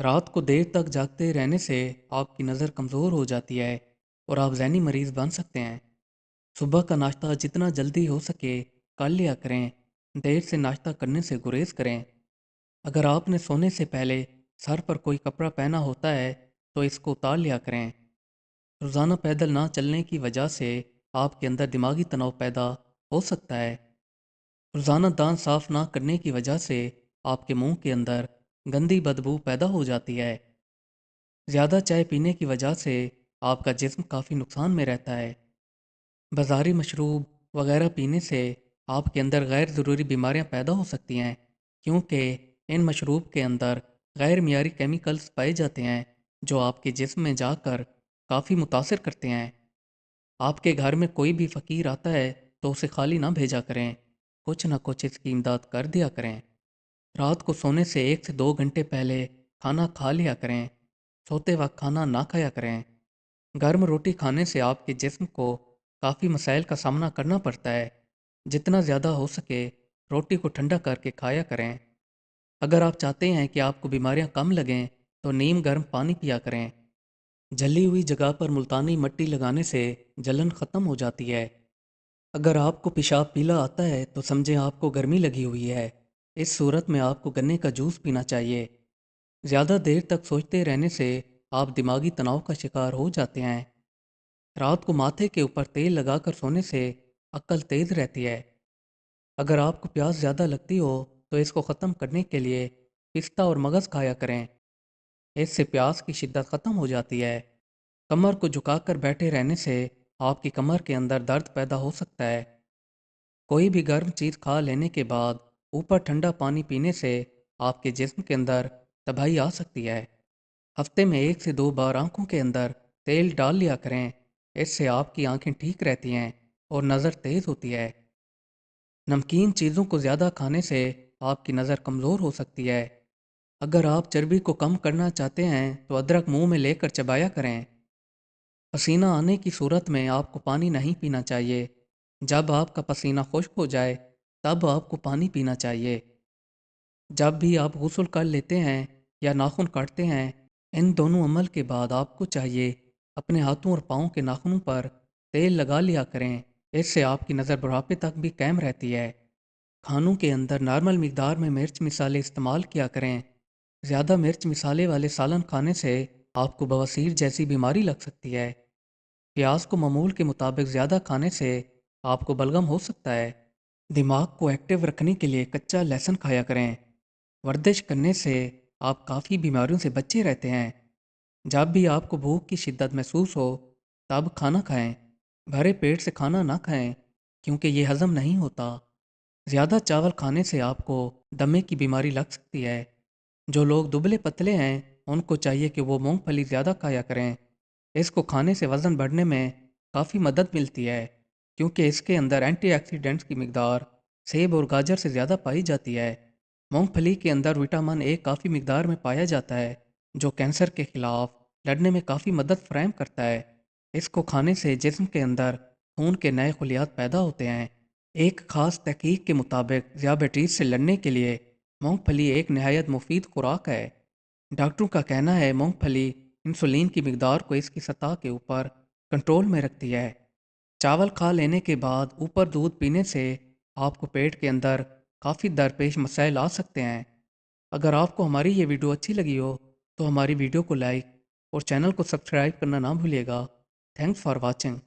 रात को देर तक जागते रहने से आपकी नज़र कमज़ोर हो जाती है और आप ज़हनी मरीज़ बन सकते हैं। सुबह का नाश्ता जितना जल्दी हो सके कर लिया करें। देर से नाश्ता करने से गुरेज करें। अगर आपने सोने से पहले सर पर कोई कपड़ा पहना होता है तो इसको उतार लिया करें। रोज़ाना पैदल ना चलने की वजह से आपके अंदर दिमागी तनाव पैदा हो सकता है। रोज़ाना दांत साफ ना करने की वजह से आपके मुंह के अंदर गंदी बदबू पैदा हो जाती है। ज़्यादा चाय पीने की वजह से आपका जिस्म काफ़ी नुकसान में रहता है। बाज़ारी मशरूब वगैरह पीने से आपके अंदर गैर ज़रूरी बीमारियां पैदा हो सकती हैं, क्योंकि इन मशरूब के अंदर गैर मियारी केमिकल्स पाए जाते हैं जो आपके जिस्म में जाकर काफ़ी मुतासर करते हैं। आपके घर में कोई भी फ़कीर आता है तो उसे खाली ना भेजा करें, कुछ ना कुछ इसकी इमदाद कर दिया करें। रात को सोने से 1 से 2 घंटे पहले खाना खा लिया करें। सोते वक्त खाना ना खाया करें। गर्म रोटी खाने से आपके जिस्म को काफ़ी मसाइल का सामना करना पड़ता है। जितना ज़्यादा हो सके रोटी को ठंडा करके खाया करें। अगर आप चाहते हैं कि आपको बीमारियां कम लगें तो नीम गर्म पानी पिया करें। जली हुई जगह पर मुल्तानी मिट्टी लगाने से जलन ख़त्म हो जाती है। अगर आपको पेशाब पीला आता है तो समझें आपको गर्मी लगी हुई है। इस सूरत में आपको गन्ने का जूस पीना चाहिए। ज़्यादा देर तक सोचते रहने से आप दिमागी तनाव का शिकार हो जाते हैं। रात को माथे के ऊपर तेल लगाकर सोने से अक्ल तेज रहती है। अगर आपको प्यास ज़्यादा लगती हो तो इसको ख़त्म करने के लिए पिस्ता और मगज़ खाया करें। इससे प्यास की शिद्दत ख़त्म हो जाती है। कमर को झुकाकर बैठे रहने से आपकी कमर के अंदर दर्द पैदा हो सकता है। कोई भी गर्म चीज़ खा लेने के बाद ऊपर ठंडा पानी पीने से आपके जिस्म के अंदर तबाही आ सकती है। हफ्ते में 1 से 2 बार आंखों के अंदर तेल डाल लिया करें। इससे आपकी आंखें ठीक रहती हैं और नज़र तेज़ होती है। नमकीन चीज़ों को ज़्यादा खाने से आपकी नज़र कमज़ोर हो सकती है। अगर आप चर्बी को कम करना चाहते हैं तो अदरक मुंह में लेकर चबाया करें। पसीना आने की सूरत में आपको पानी नहीं पीना चाहिए। जब आपका पसीना खुश्क हो जाए तब आपको पानी पीना चाहिए। जब भी आप गुस्ल कर लेते हैं या नाखून काटते हैं, इन दोनों अमल के बाद आपको चाहिए अपने हाथों और पाँव के नाखूनों पर तेल लगा लिया करें। इससे आपकी नज़र बुढ़ापे तक भी कायम रहती है। खानों के अंदर नॉर्मल मिकदार में मिर्च मिसाले इस्तेमाल किया करें। ज़्यादा मिर्च मिसाले वाले सालन खाने से आपको बवासीर जैसी बीमारी लग सकती है। प्याज को मामूल के मुताबिक ज़्यादा खाने से आपको बलगम हो सकता है। दिमाग को एक्टिव रखने के लिए कच्चा लहसुन खाया करें। वर्जिश करने से आप काफ़ी बीमारियों से बचे रहते हैं। जब भी आपको भूख की शिद्दत महसूस हो तब खाना खाएं। भरे पेट से खाना ना खाएं, क्योंकि ये हज़म नहीं होता। ज़्यादा चावल खाने से आपको दमे की बीमारी लग सकती है। जो लोग दुबले पतले हैं उनको चाहिए कि वो मूंगफली ज़्यादा खाया करें। इसको खाने से वज़न बढ़ने में काफ़ी मदद मिलती है, क्योंकि इसके अंदर एंटीऑक्सीडेंट्स की मिकदार सेब और गाजर से ज़्यादा पाई जाती है। मूंगफली के अंदर विटामिन ए काफ़ी मिकदार में पाया जाता है, जो कैंसर के खिलाफ लड़ने में काफ़ी मदद फ्राहम करता है। इसको खाने से जिस्म के अंदर खून के नए खलियात पैदा होते हैं। एक ख़ास तहकीक के मुताबिक ज़ियाबेटीज़ से लड़ने के लिए मूंगफली एक नहायत मुफीद खुराक है। डॉक्टरों का कहना है मूंगफली इंसुलिन की मिकदार को इसकी सतह के ऊपर कंट्रोल में रखती है। चावल खा लेने के बाद ऊपर दूध पीने से आपको पेट के अंदर काफ़ी दरपेश मसाइल आ सकते हैं। अगर आपको हमारी ये वीडियो अच्छी लगी हो तो हमारी वीडियो को लाइक और चैनल को सब्सक्राइब करना ना भूलिएगा। Thanks for watching.